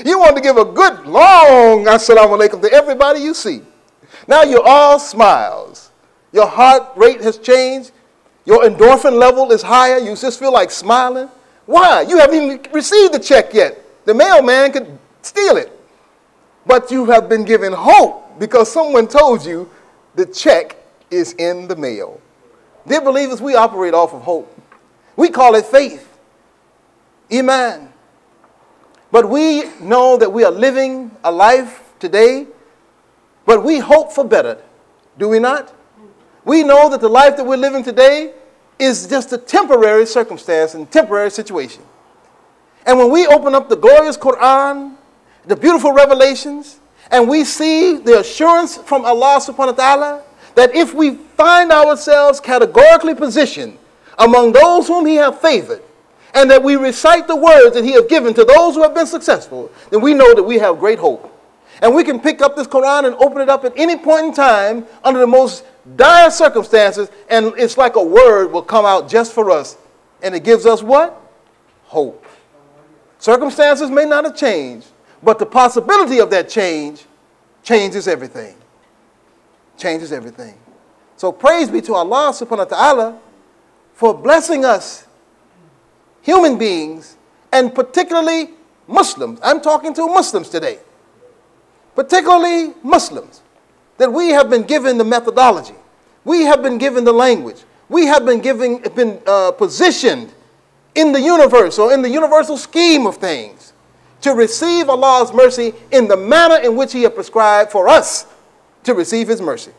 You want to give a good, long assalamu alaikum to everybody you see. Now you're all smiles. Your heart rate has changed. Your endorphin level is higher. You just feel like smiling. Why? You haven't even received the check yet. The mailman could steal it. But you have been given hope because someone told you the check is in the mail. Dear believers, we operate off of hope. We call it faith. Iman. But we know that we are living a life today, but we hope for better. Do we not? We know that the life that we're living today is just a temporary circumstance and temporary situation. And when we open up the glorious Quran, the beautiful revelations, and we see the assurance from Allah subhanahu wa ta'ala that if we find ourselves categorically positioned among those whom He has favored, and that we recite the words that He has given to those who have been successful, then we know that we have great hope. And we can pick up this Quran and open it up at any point in time under the most dire circumstances, and it's like a word will come out just for us. And it gives us what? Hope. Circumstances may not have changed, but the possibility of that change changes everything. Changes everything. So praise be to Allah subhanahu wa ta'ala for blessing us, human beings, and particularly Muslims. I'm talking to Muslims today. Particularly Muslims. That we have been given the methodology. We have been given the language. We have been positioned in the universe or in the universal scheme of things to receive Allah's mercy in the manner in which He has prescribed for us to receive His mercy.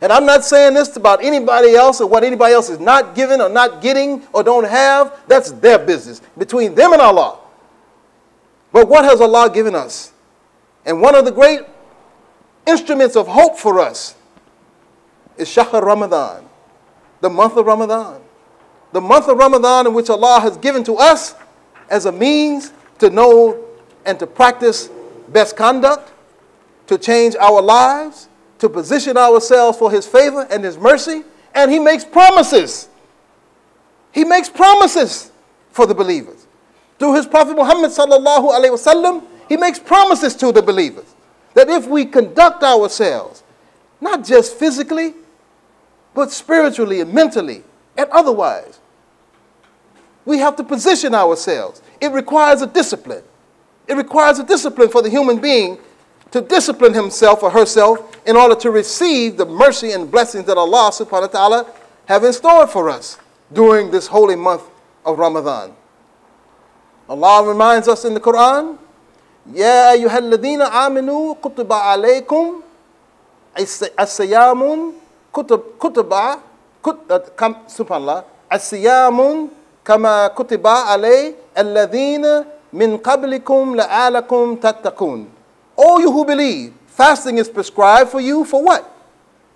And I'm not saying this about anybody else or what anybody else is not given or not getting or don't have. That's their business between them and Allah. But what has Allah given us? And one of the great instruments of hope for us is Shahr Ramadan, the month of Ramadan. The month of Ramadan in which Allah has given to us as a means to know and to practice best conduct, to change our lives, to position ourselves for His favor and His mercy. And He makes promises. He makes promises for the believers. Through His Prophet Muhammad sallallahu alaihi wasallam, He makes promises to the believers that if we conduct ourselves, not just physically, but spiritually and mentally and otherwise, we have to position ourselves. It requires a discipline. It requires a discipline for the human being to discipline himself or herself in order to receive the mercy and blessings that Allah subhanahu wa ta'ala have in store for us during this holy month of Ramadan. Allah reminds us in the Quran, Ya ayyuhalladhina aminu kutiba alaykum as-siyamun subhanallah, as-siyamun kama kutiba alay alladhina min qablikum la'alakum tattaqun. All you who believe, fasting is prescribed for you for what?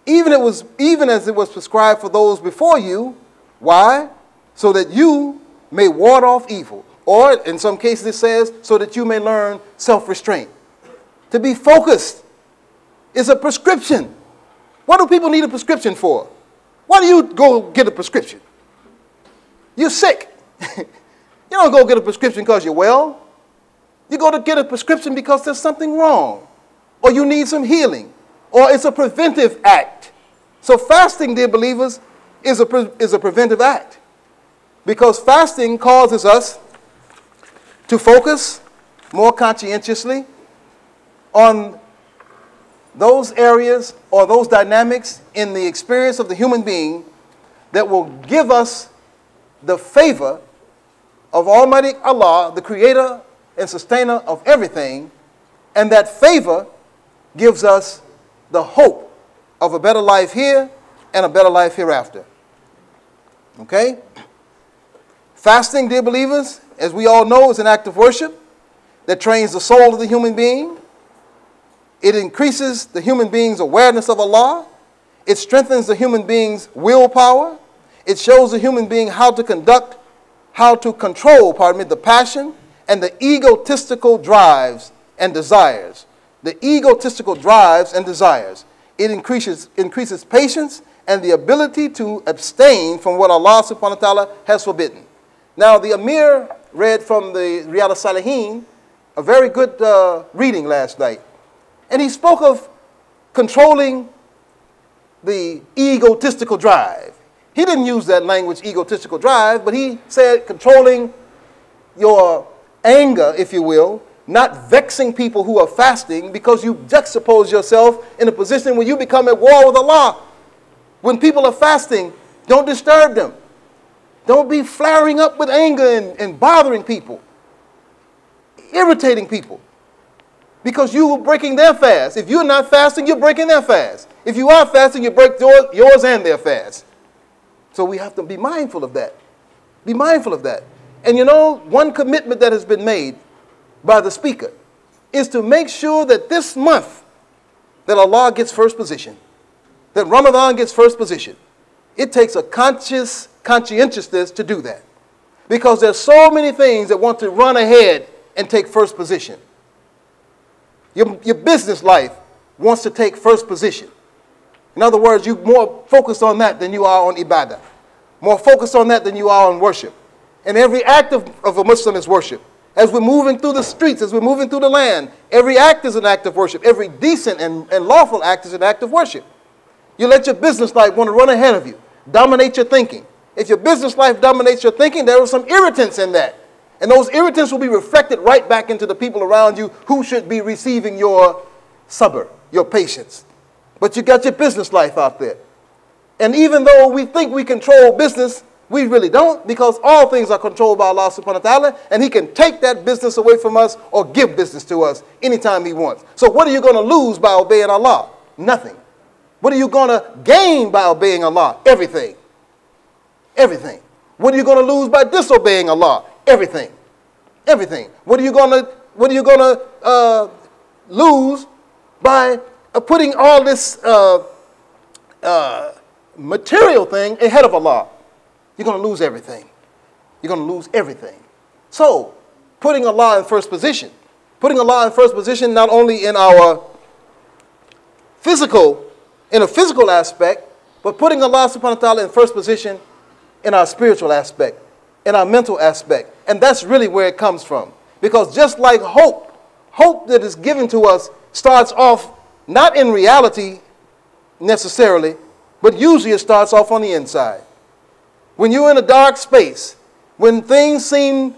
Even as it was prescribed for those before you. Why? So that you may ward off evil. Or in some cases it says, so that you may learn self-restraint. To be focused is a prescription. What do people need a prescription for? Why do you go get a prescription? You're sick. You don't go get a prescription because you're well. You go to get a prescription because there's something wrong, or you need some healing, or it's a preventive act. So fasting, dear believers, is a preventive act, because fasting causes us to focus more conscientiously on those areas or those dynamics in the experience of the human being that will give us the favor of Almighty Allah, the Creator and Sustainer of everything, and that favor gives us the hope of a better life here and a better life hereafter. Okay? Fasting, dear believers, as we all know, is an act of worship that trains the soul of the human being. It increases the human being's awareness of Allah. It strengthens the human being's willpower. It shows the human being how to control, the passion and the egotistical drives and desires. The egotistical drives and desires. It increases patience and the ability to abstain from what Allah subhanahu wa ta'ala has forbidden. Now the Amir read from the Riyadh al-Salihin a very good reading last night. And he spoke of controlling the egotistical drive. He didn't use that language, egotistical drive, but he said controlling your anger, if you will, not vexing people who are fasting, because you juxtapose yourself in a position where you become at war with Allah. When people are fasting, don't disturb them. Don't be flaring up with anger and bothering people, irritating people, because you are breaking their fast. If you're not fasting, you're breaking their fast. If you are fasting, you break yours and their fast. So we have to be mindful of that. Be mindful of that. And you know, one commitment that has been made by the speaker is to make sure that this month that Allah gets first position, that Ramadan gets first position. It takes a conscientiousness to do that, because there's so many things that want to run ahead and take first position. Your business life wants to take first position. In other words, you're more focused on that than you are on ibadah. More focused on that than you are on worship. And every act of a Muslim is worship. As we're moving through the streets, as we're moving through the land, every act is an act of worship. Every decent and lawful act is an act of worship. You let your business life want to run ahead of you, dominate your thinking. If your business life dominates your thinking, there are some irritants in that. And those irritants will be reflected right back into the people around you who should be receiving your sabr, your patience. But you got your business life out there. And even though we think we control business, we really don't, because all things are controlled by Allah subhanahu wa ta'ala, and He can take that business away from us or give business to us anytime He wants. So what are you going to lose by obeying Allah? Nothing. What are you going to gain by obeying Allah? Everything. Everything. What are you going to lose by disobeying Allah? Everything. Everything. What are you going to lose by putting all this material thing ahead of Allah? You're going to lose everything. You're going to lose everything. So, putting Allah in first position. Putting Allah in first position not only in our physical aspect, but putting Allah subhanahu wa ta'ala in first position in our spiritual aspect, in our mental aspect. And that's really where it comes from. Because just like hope that is given to us starts off not in reality necessarily, but usually it starts off on the inside. When you're in a dark space, when things seem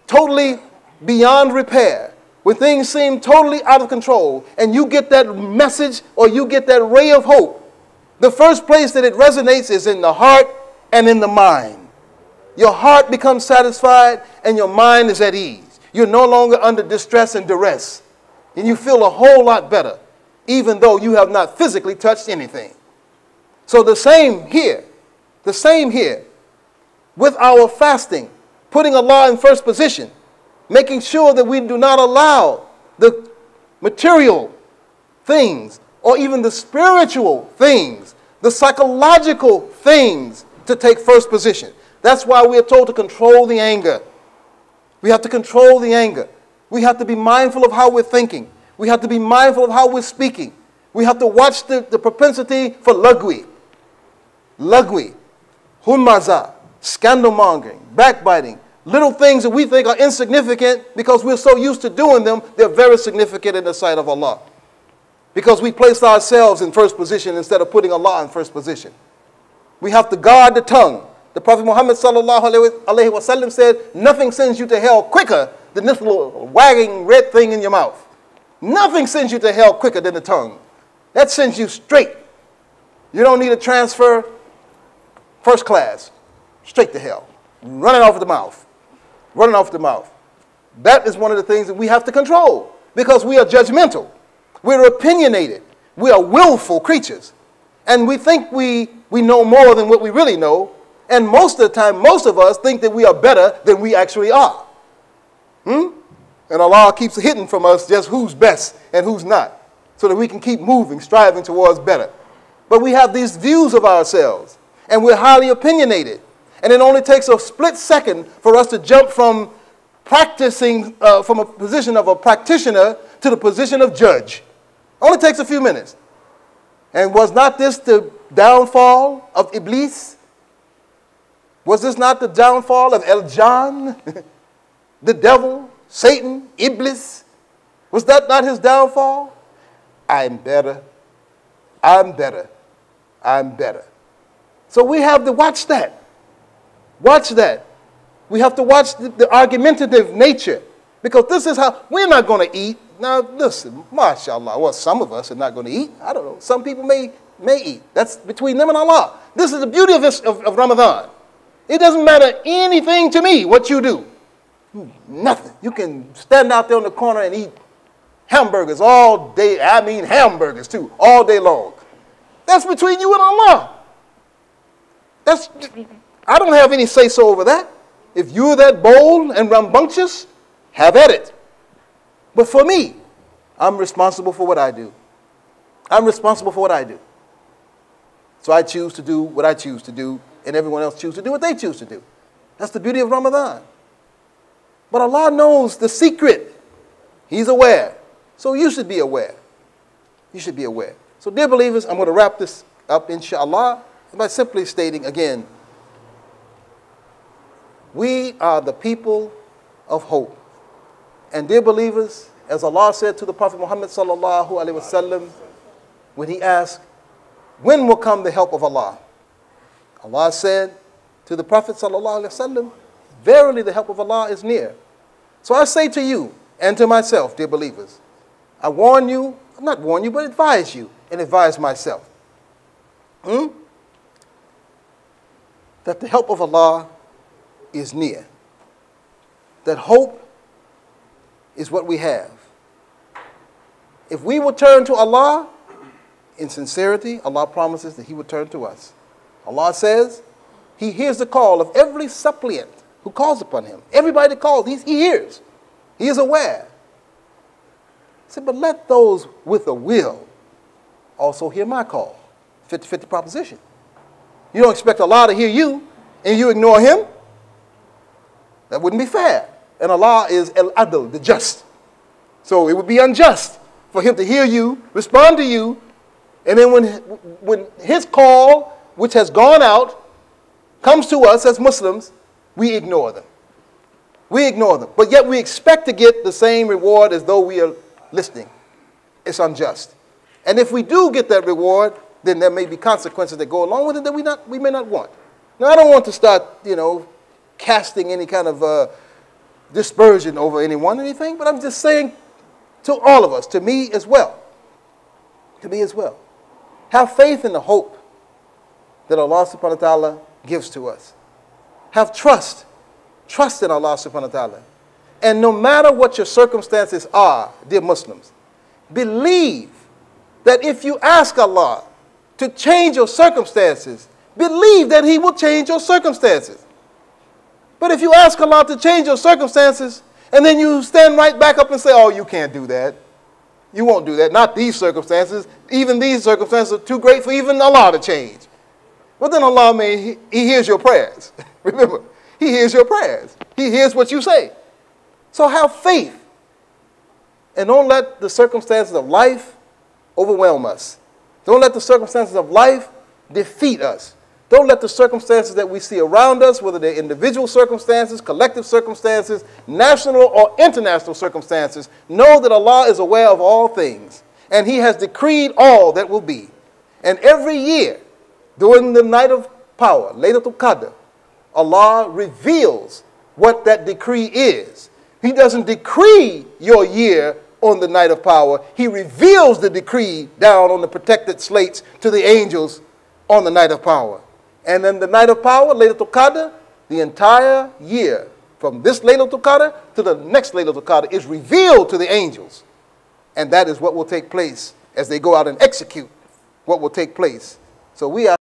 totally beyond repair, when things seem totally out of control, and you get that message or you get that ray of hope, the first place that it resonates is in the heart and in the mind. Your heart becomes satisfied and your mind is at ease. You're no longer under distress and duress. And you feel a whole lot better, even though you have not physically touched anything. So the same here with our fasting, putting Allah in first position, making sure that we do not allow the material things or even the spiritual things, the psychological things to take first position. That's why we are told to control the anger. We have to control the anger. We have to be mindful of how we're thinking. We have to be mindful of how we're speaking. We have to watch the propensity for lagwi, humaza, scandal mongering, backbiting, little things that we think are insignificant because we're so used to doing them, they're very significant in the sight of Allah. Because we placed ourselves in first position instead of putting Allah in first position. We have to guard the tongue. The Prophet Muhammad sallallahu alaihi wasallam said, nothing sends you to hell quicker than this little wagging red thing in your mouth. Nothing sends you to hell quicker than the tongue. That sends you straight. You don't need a transfer, first class, straight to hell. Running off the mouth. Running off the mouth. That is one of the things that we have to control because we are judgmental. We're opinionated. We are willful creatures. And we think we know more than what we really know. And most of the time, most of us think that we are better than we actually are. And Allah keeps hidden from us just who's best and who's not, so that we can keep moving, striving towards better. But we have these views of ourselves, and we're highly opinionated. And it only takes a split second for us to jump from practicing, from a position of a practitioner to the position of judge. Only takes a few minutes. And was not this the downfall of Iblis? Was this not the downfall of El Jan, the devil, Satan, Iblis, was that not his downfall? I'm better. I'm better. I'm better. So we have to watch that. Watch that. We have to watch the argumentative nature, because this is how we're not going to eat. Now, listen, mashallah, well, some of us are not going to eat. I don't know. Some people may eat. That's between them and Allah. This is the beauty of Ramadan. It doesn't matter anything to me what you do. Nothing. You can stand out there on the corner and eat hamburgers all day. I mean hamburgers too, all day long. That's between you and Allah. I don't have any say-so over that. If you're that bold and rambunctious, have at it. But for me, I'm responsible for what I do. I'm responsible for what I do. So I choose to do what I choose to do, and everyone else chooses to do what they choose to do. That's the beauty of Ramadan. But Allah knows the secret. He's aware. So you should be aware. You should be aware. So dear believers, I'm going to wrap this up, inshallah, by simply stating again, we are the people of hope. And dear believers, as Allah said to the Prophet Muhammad sallallahu alaihi wasallam, when he asked, when will come the help of Allah? Allah said to the Prophet sallallahu alaihi wasallam, verily the help of Allah is near. So I say to you and to myself, dear believers, I warn you, not warn you, but advise you and advise myself. That the help of Allah is near. That hope is what we have. If we will turn to Allah in sincerity, Allah promises that He will turn to us. Allah says He hears the call of every suppliant who calls upon Him. Everybody that calls, He hears. He is aware. He said, but let those with a will also hear my call. 50-50 proposition. You don't expect Allah to hear you and you ignore Him? That wouldn't be fair. And Allah is al-adl, the just. So it would be unjust for Him to hear you, respond to you, and then when His call, which has gone out, comes to us as Muslims, we ignore them. We ignore them. But yet we expect to get the same reward as though we are listening. It's unjust. And if we do get that reward, then there may be consequences that go along with it that we may not want. Now, I don't want to start, casting any kind of dispersion over anyone or anything, but I'm just saying to all of us, to me as well, have faith in the hope that Allah subhanahu wa ta'ala gives to us. Have trust in Allah subhanahu wa ta'ala. And no matter what your circumstances are, dear Muslims, believe that if you ask Allah to change your circumstances, believe that He will change your circumstances. But if you ask Allah to change your circumstances, and then you stand right back up and say, oh, you can't do that. You won't do that. Not these circumstances. Even these circumstances are too great for even Allah to change. Well, then Allah He hears your prayers. Remember, He hears your prayers. He hears what you say. So have faith. And don't let the circumstances of life overwhelm us. Don't let the circumstances of life defeat us. Don't let the circumstances that we see around us, whether they're individual circumstances, collective circumstances, national or international circumstances, know that Allah is aware of all things. And He has decreed all that will be. And every year, during the night of power, Laylatul Qadr, Allah reveals what that decree is. He doesn't decree your year on the night of power. He reveals the decree down on the protected slates to the angels on the night of power. And then the night of power, Laylatul Qadr, the entire year, from this Laylatul Qadr to the next Laylatul Qadr, is revealed to the angels. And that is what will take place as they go out and execute what will take place. So we are